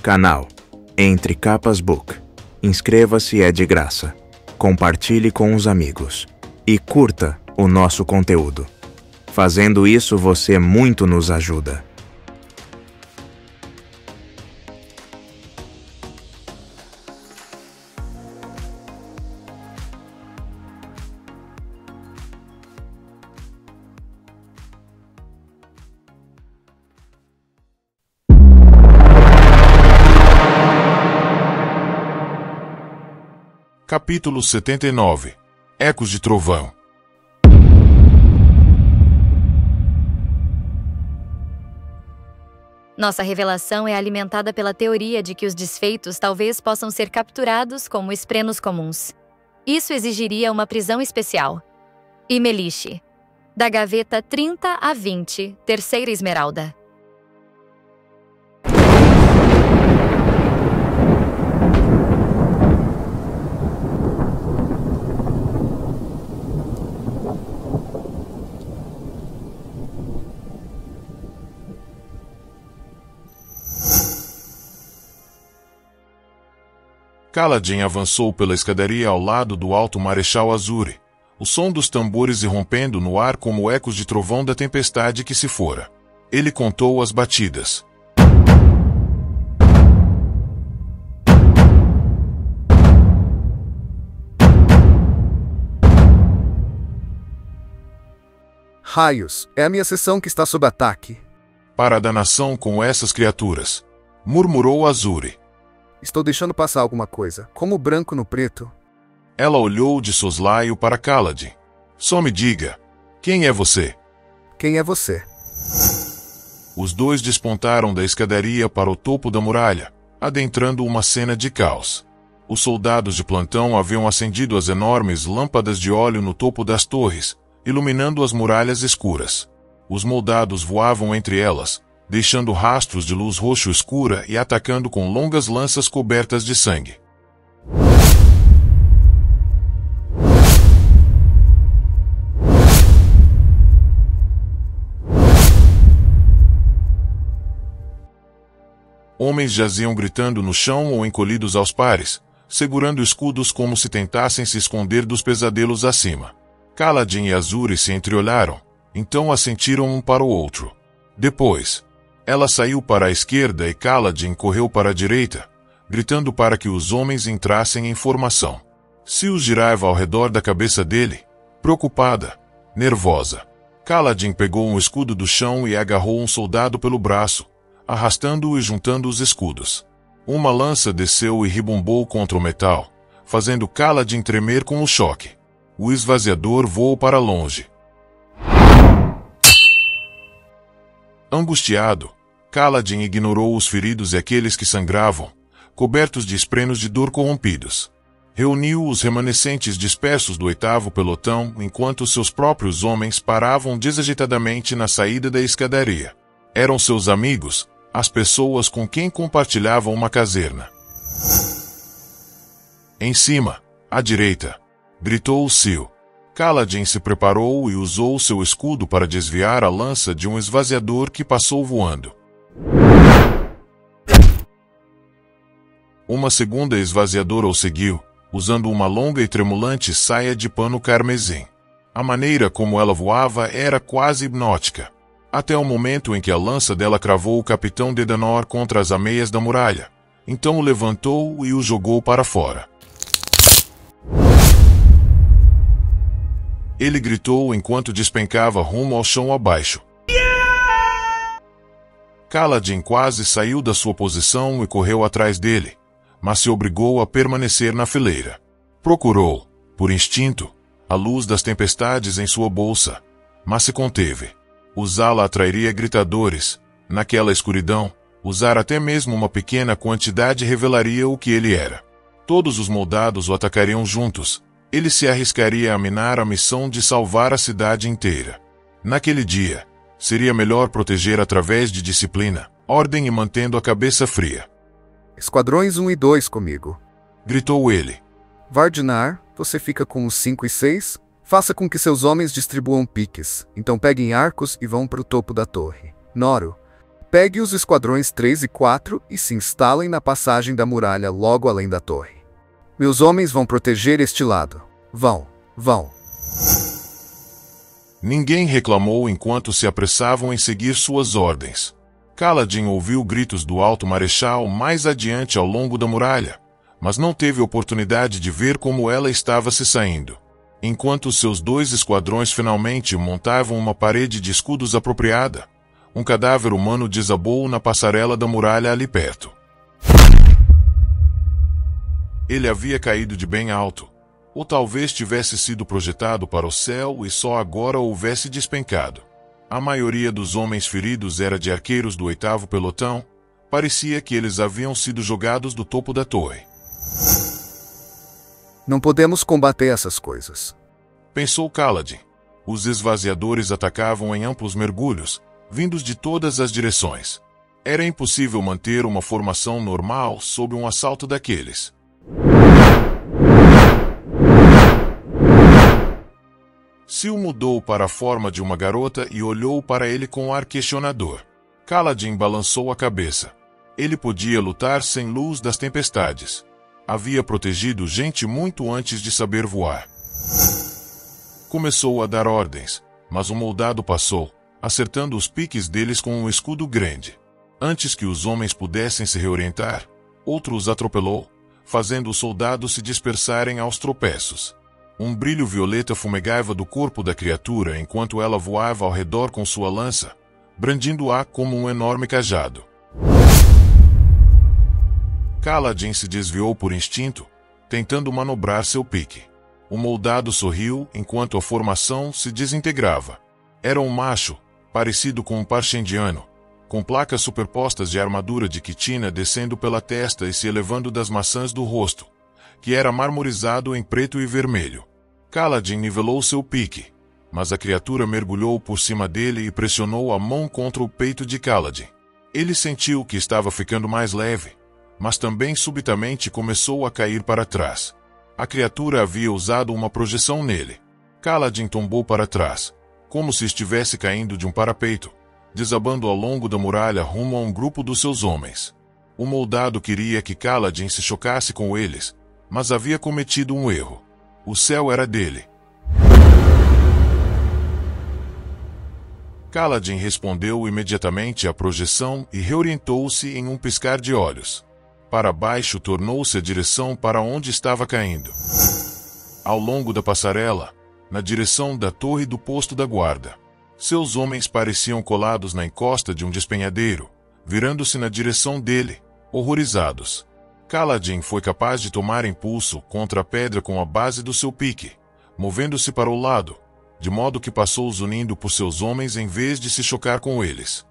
Canal Entre Capas Book. Inscreva-se, é de graça. Compartilhe com os amigos. E curta o nosso conteúdo. Fazendo isso, você muito nos ajuda. Capítulo 79. Ecos de Trovão. Nossa revelação é alimentada pela teoria de que os desfeitos talvez possam ser capturados como esprenos comuns. Isso exigiria uma prisão especial. Imeliche. Da gaveta 30 a 20, terceira esmeralda. Kaladin avançou pela escadaria ao lado do Alto Marechal Azure, o som dos tambores irrompendo no ar como ecos de trovão da tempestade que se fora. Ele contou as batidas. Raios, é a minha seção que está sob ataque. Para a danação com essas criaturas, murmurou Azure. Estou deixando passar alguma coisa, como o branco no preto. Ela olhou de soslaio para Kaladin. Só me diga, quem é você? Quem é você? Os dois despontaram da escadaria para o topo da muralha, adentrando uma cena de caos. Os soldados de plantão haviam acendido as enormes lâmpadas de óleo no topo das torres, iluminando as muralhas escuras. Os moldados voavam entre elas, deixando rastros de luz roxo escura e atacando com longas lanças cobertas de sangue. Homens jaziam gritando no chão ou encolhidos aos pares, segurando escudos como se tentassem se esconder dos pesadelos acima. Kaladin e Azure se entreolharam, então assentiram um para o outro. Depois, ela saiu para a esquerda e Kaladin correu para a direita, gritando para que os homens entrassem em formação. Sil girava ao redor da cabeça dele, preocupada, nervosa. Kaladin pegou um escudo do chão e agarrou um soldado pelo braço, arrastando-o e juntando os escudos. Uma lança desceu e ribombou contra o metal, fazendo Kaladin tremer com o choque. O esvaziador voou para longe. Angustiado, Kaladin ignorou os feridos e aqueles que sangravam, cobertos de esprenos de dor corrompidos. Reuniu os remanescentes dispersos do 8º pelotão enquanto seus próprios homens paravam desajeitadamente na saída da escadaria. Eram seus amigos, as pessoas com quem compartilhavam uma caserna. Em cima, à direita, gritou Sil. Kaladin se preparou e usou seu escudo para desviar a lança de um esvaziador que passou voando. Uma segunda esvaziadora o seguiu, usando uma longa e tremulante saia de pano carmesim. A maneira como ela voava era quase hipnótica, até o momento em que a lança dela cravou o capitão Dedanor contra as ameias da muralha. Então o levantou e o jogou para fora. Ele gritou enquanto despencava rumo ao chão abaixo. Kaladin quase saiu da sua posição e correu atrás dele, mas se obrigou a permanecer na fileira. Procurou, por instinto, a luz das tempestades em sua bolsa, mas se conteve. Usá-la atrairia gritadores. Naquela escuridão, usar até mesmo uma pequena quantidade revelaria o que ele era. Todos os moldados o atacariam juntos. Ele se arriscaria a minar a missão de salvar a cidade inteira. Naquele dia, seria melhor proteger através de disciplina, ordem e mantendo a cabeça fria. Esquadrões 1 e 2 comigo. Gritou ele. Vardinar, você fica com os 5 e 6? Faça com que seus homens distribuam piques, então peguem arcos e vão para o topo da torre. Noro, Pegue os esquadrões 3 e 4 e se instalem na passagem da muralha logo além da torre. Meus homens vão proteger este lado. Vão. Ninguém reclamou enquanto se apressavam em seguir suas ordens. Kaladin ouviu gritos do alto marechal mais adiante ao longo da muralha, mas não teve oportunidade de ver como ela estava se saindo. Enquanto seus 2 esquadrões finalmente montavam uma parede de escudos apropriada, um cadáver humano desabou na passarela da muralha ali perto. Ele havia caído de bem alto, ou talvez tivesse sido projetado para o céu e só agora houvesse despencado. A maioria dos homens feridos era de arqueiros do 8º pelotão. Parecia que eles haviam sido jogados do topo da torre. Não podemos combater essas coisas, pensou Kaladin. Os esvaziadores atacavam em amplos mergulhos, vindos de todas as direções. Era impossível manter uma formação normal sob um assalto daqueles. Sil mudou para a forma de uma garota e olhou para ele com ar questionador. Kaladin balançou a cabeça. Ele podia lutar sem luz das tempestades. Havia protegido gente muito antes de saber voar. Começou a dar ordens, mas o moldado passou, acertando os piques deles com um escudo grande. Antes que os homens pudessem se reorientar, outro os atropelou, fazendo os soldados se dispersarem aos tropeços. Um brilho violeta fumegava do corpo da criatura enquanto ela voava ao redor com sua lança, brandindo-a como um enorme cajado. Kaladin se desviou por instinto, tentando manobrar seu pique. O moldado sorriu enquanto a formação se desintegrava. Era um macho, parecido com um Parshendiano, com placas superpostas de armadura de quitina descendo pela testa e se elevando das maçãs do rosto, que era marmorizado em preto e vermelho. Kaladin nivelou seu pique, mas a criatura mergulhou por cima dele e pressionou a mão contra o peito de Kaladin. Ele sentiu que estava ficando mais leve, mas também subitamente começou a cair para trás. A criatura havia usado uma projeção nele. Kaladin tombou para trás, como se estivesse caindo de um parapeito, desabando ao longo da muralha rumo a um grupo dos seus homens. O moldado queria que Kaladin se chocasse com eles, mas havia cometido um erro. O céu era dele. Kaladin respondeu imediatamente à projeção e reorientou-se em um piscar de olhos. Para baixo tornou-se a direção para onde estava caindo. Ao longo da passarela, na direção da torre do posto da guarda. Seus homens pareciam colados na encosta de um despenhadeiro, virando-se na direção dele, horrorizados. Kaladin foi capaz de tomar impulso contra a pedra com a base do seu pique, movendo-se para o lado, de modo que passou zunindo por seus homens em vez de se chocar com eles.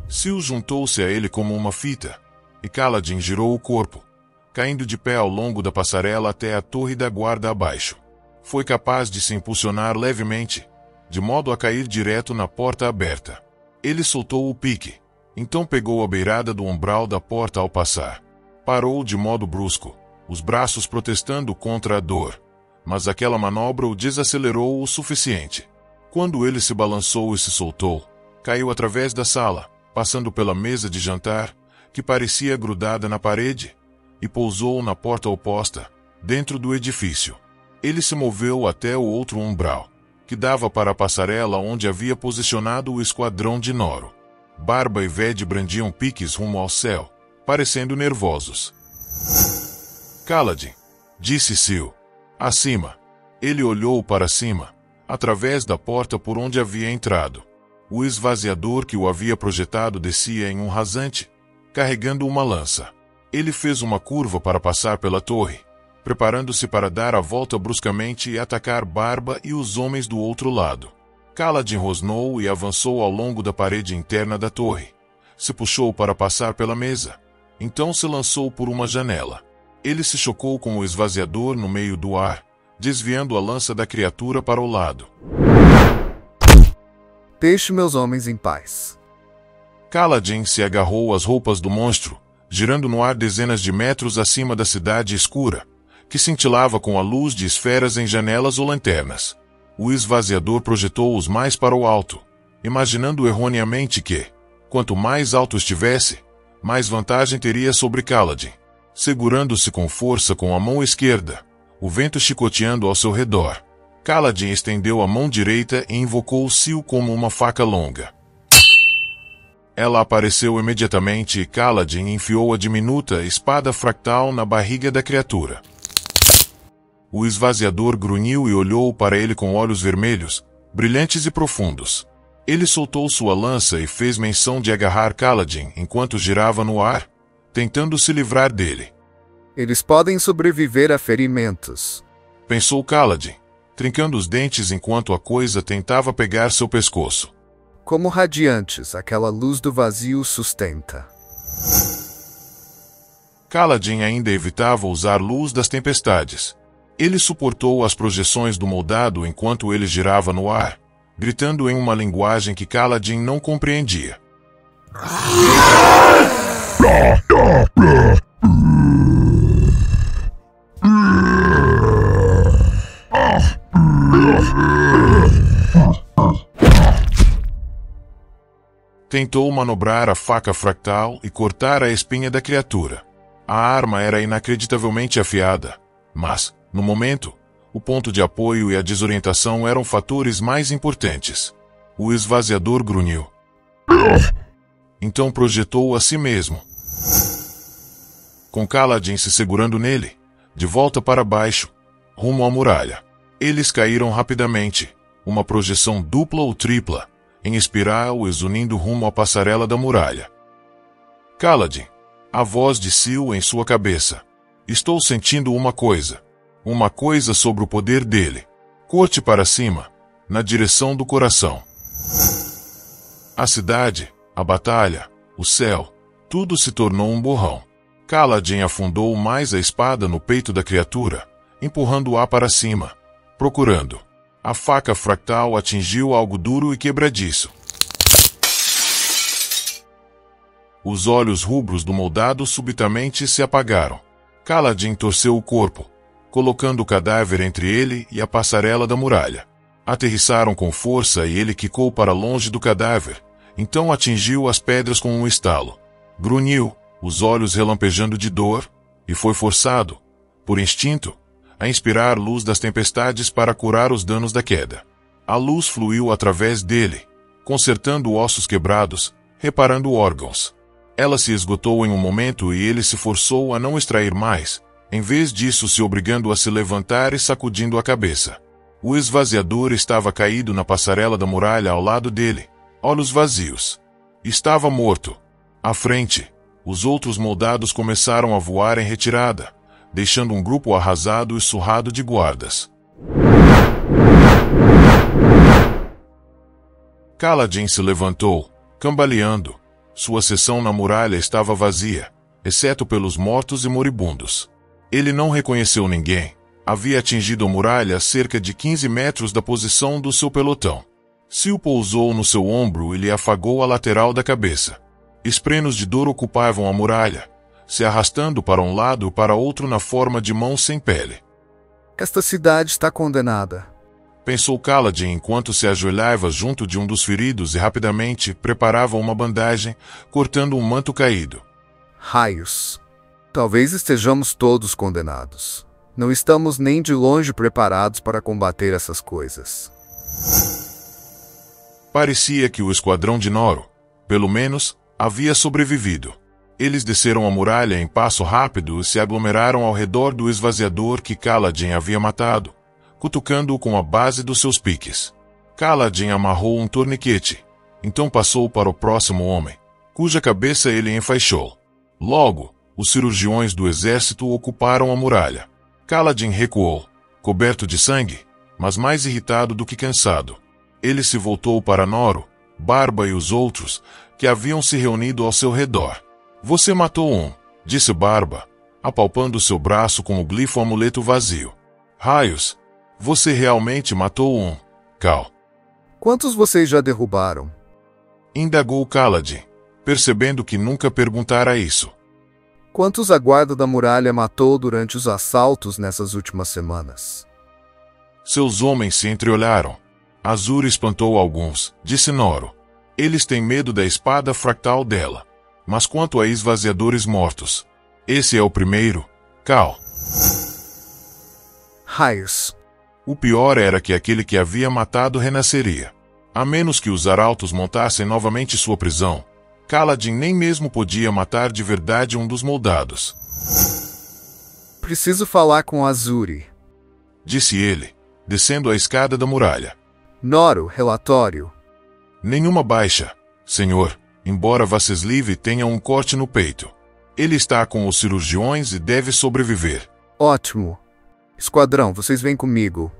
Sil juntou-se a ele como uma fita, e Kaladin girou o corpo, caindo de pé ao longo da passarela até a torre da guarda abaixo. Foi capaz de se impulsionar levemente, de modo a cair direto na porta aberta. Ele soltou o pique, então pegou a beirada do umbral da porta ao passar. Parou de modo brusco, os braços protestando contra a dor, mas aquela manobra o desacelerou o suficiente. Quando ele se balançou e se soltou, caiu através da sala, passando pela mesa de jantar, que parecia grudada na parede, e pousou na porta oposta, dentro do edifício. Ele se moveu até o outro umbral, que dava para a passarela onde havia posicionado o esquadrão de Noro. Barba e Ved brandiam piques rumo ao céu, parecendo nervosos. Kaladin, disse Sil. Acima. Ele olhou para cima, através da porta por onde havia entrado. O esvaziador que o havia projetado descia em um rasante, carregando uma lança. Ele fez uma curva para passar pela torre, preparando-se para dar a volta bruscamente e atacar Barba e os homens do outro lado. Kaladin rosnou e avançou ao longo da parede interna da torre. Se puxou para passar pela mesa. Então se lançou por uma janela. Ele se chocou com o esvaziador no meio do ar, desviando a lança da criatura para o lado. Deixe meus homens em paz. Kaladin se agarrou às roupas do monstro, girando no ar dezenas de metros acima da cidade escura, que cintilava com a luz de esferas em janelas ou lanternas. O esvaziador projetou-os mais para o alto, imaginando erroneamente que, quanto mais alto estivesse, mais vantagem teria sobre Kaladin. Segurando-se com força com a mão esquerda, o vento chicoteando ao seu redor, Kaladin estendeu a mão direita e invocou o Sil como uma faca longa. Ela apareceu imediatamente e Kaladin enfiou a diminuta espada fractal na barriga da criatura. O esvaziador grunhiu e olhou para ele com olhos vermelhos, brilhantes e profundos. Ele soltou sua lança e fez menção de agarrar Kaladin enquanto girava no ar, tentando se livrar dele. Eles podem sobreviver a ferimentos, Pensou Kaladin, trincando os dentes enquanto a coisa tentava pegar seu pescoço. como radiantes aquela luz do vazio sustenta. Kaladin ainda evitava usar luz das tempestades. Ele suportou as projeções do moldado enquanto ele girava no ar, gritando em uma linguagem que Kaladin não compreendia. Tentou manobrar a faca fractal e cortar a espinha da criatura. A arma era inacreditavelmente afiada, mas, no momento, o ponto de apoio e a desorientação eram fatores mais importantes. O esvaziador grunhiu. Então projetou a si mesmo. Com Kaladin se segurando nele, de volta para baixo, rumo à muralha. Eles caíram rapidamente, uma projeção dupla ou tripla, em espiral e zunindo rumo à passarela da muralha. Kaladin, a voz de Sil em sua cabeça. Estou sentindo uma coisa sobre o poder dele. Corte para cima, na direção do coração. A cidade, a batalha, o céu, tudo se tornou um borrão. Kaladin afundou mais a espada no peito da criatura, empurrando-a para cima, procurando. A faca fractal atingiu algo duro e quebradiço. Os olhos rubros do moldado subitamente se apagaram. Kaladin torceu o corpo, colocando o cadáver entre ele e a passarela da muralha. Aterrissaram com força e ele quicou para longe do cadáver, então atingiu as pedras com um estalo. Grunhiu, os olhos relampejando de dor, e foi forçado, por instinto, a inspirar luz das tempestades para curar os danos da queda. A luz fluiu através dele, consertando ossos quebrados, reparando órgãos. Ela se esgotou em um momento e ele se forçou a não extrair mais, em vez disso se obrigando a se levantar e sacudindo a cabeça. O esvaziador estava caído na passarela da muralha ao lado dele, olhos vazios. Estava morto. À frente, os outros moldados começaram a voar em retirada, deixando um grupo arrasado e surrado de guardas. Kaladin se levantou, cambaleando. Sua seção na muralha estava vazia, exceto pelos mortos e moribundos. Ele não reconheceu ninguém. Havia atingido a muralha a cerca de 15 metros da posição do seu pelotão. Sil pousou no seu ombro e lhe afagou a lateral da cabeça. Esprenos de dor ocupavam a muralha, se arrastando para um lado e para outro na forma de mãos sem pele. Esta cidade está condenada, Pensou Kaladin enquanto se ajoelhava junto de um dos feridos e rapidamente preparava uma bandagem, cortando um manto caído. Raios. Talvez estejamos todos condenados. Não estamos nem de longe preparados para combater essas coisas. Parecia que o esquadrão de Noro, pelo menos, havia sobrevivido. Eles desceram a muralha em passo rápido e se aglomeraram ao redor do esvaziador que Kaladin havia matado, cutucando-o com a base dos seus piques. Kaladin amarrou um torniquete, então passou para o próximo homem, cuja cabeça ele enfaixou. Logo, os cirurgiões do exército ocuparam a muralha. Kaladin recuou, coberto de sangue, mas mais irritado do que cansado. Ele se voltou para Noro, Barba e os outros, que haviam se reunido ao seu redor. Você matou um, disse Barba, apalpando seu braço com o glifo amuleto vazio. Raios! Você realmente matou um, Cal. Quantos vocês já derrubaram? Indagou Kaladin, percebendo que nunca perguntara isso. Quantos a guarda da muralha matou durante os assaltos nessas últimas semanas? Seus homens se entreolharam. Azur espantou alguns, disse Noro. Eles têm medo da espada fractal dela. Mas quanto a esvaziadores mortos? Esse é o primeiro, Cal. Raios. O pior era que aquele que havia matado renasceria. A menos que os arautos montassem novamente sua prisão, Kaladin nem mesmo podia matar de verdade um dos moldados. Preciso falar com Azuri, disse ele, descendo a escada da muralha. Noro, relatório. Nenhuma baixa, senhor, embora Vaseslive tenha um corte no peito. Ele está com os cirurgiões e deve sobreviver. Ótimo. Esquadrão, vocês vêm comigo.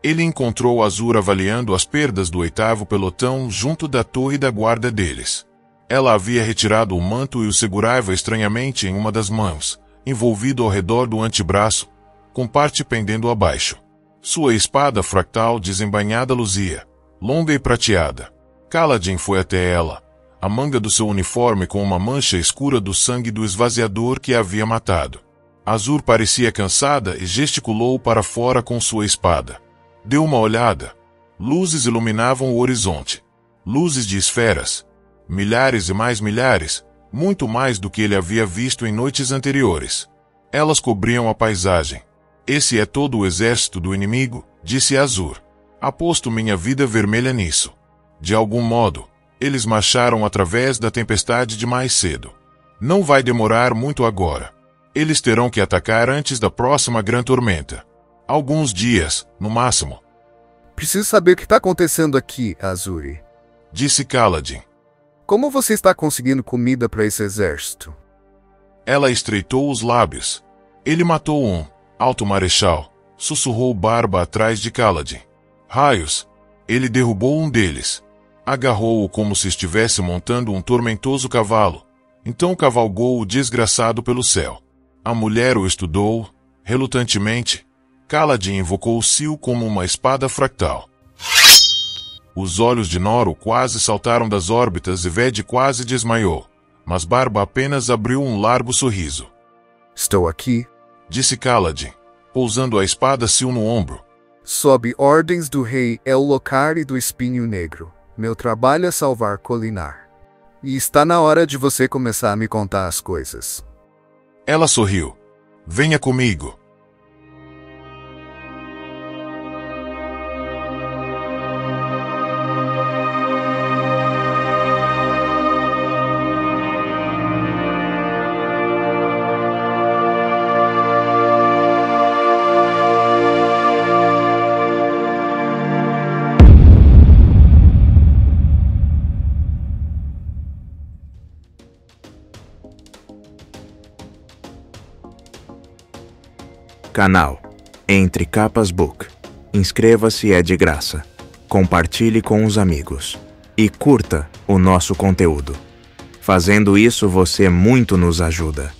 Ele encontrou Azur avaliando as perdas do 8º pelotão junto da torre da guarda deles. Ela havia retirado o manto e o segurava estranhamente em uma das mãos, envolvido ao redor do antebraço, com parte pendendo abaixo. Sua espada fractal desembainhada luzia, longa e prateada. Kaladin foi até ela, a manga do seu uniforme com uma mancha escura do sangue do esvaziador que a havia matado. Azur parecia cansada e gesticulou para fora com sua espada. Deu uma olhada. Luzes iluminavam o horizonte. Luzes de esferas. Milhares e mais milhares, muito mais do que ele havia visto em noites anteriores. Elas cobriam a paisagem. Esse é todo o exército do inimigo, disse Azur. Aposto minha vida vermelha nisso. De algum modo, eles marcharam através da tempestade de mais cedo. Não vai demorar muito agora. Eles terão que atacar antes da próxima grande tormenta. Alguns dias, no máximo. Preciso saber o que está acontecendo aqui, Azuri, disse Kaladin. Como você está conseguindo comida para esse exército? Ela estreitou os lábios. Ele matou um, alto marechal, sussurrou Barba atrás de Kaladin. Raios! Ele derrubou um deles. Agarrou-o como se estivesse montando um tormentoso cavalo. Então cavalgou o desgraçado pelo céu. A mulher o estudou, relutantemente. Kaladin invocou Sil como uma espada fractal. Os olhos de Noro quase saltaram das órbitas e Ved quase desmaiou. Mas Barba apenas abriu um largo sorriso. Estou aqui, disse Kaladin, pousando a espada Sil no ombro. Sob ordens do rei Ellocar e do Espinho Negro. Meu trabalho é salvar Kholinar. E está na hora de você começar a me contar as coisas. Ela sorriu. Venha comigo. Canal Entre Capas Book. Inscreva-se, é de graça. Compartilhe com os amigos. E curta o nosso conteúdo. Fazendo isso, você muito nos ajuda.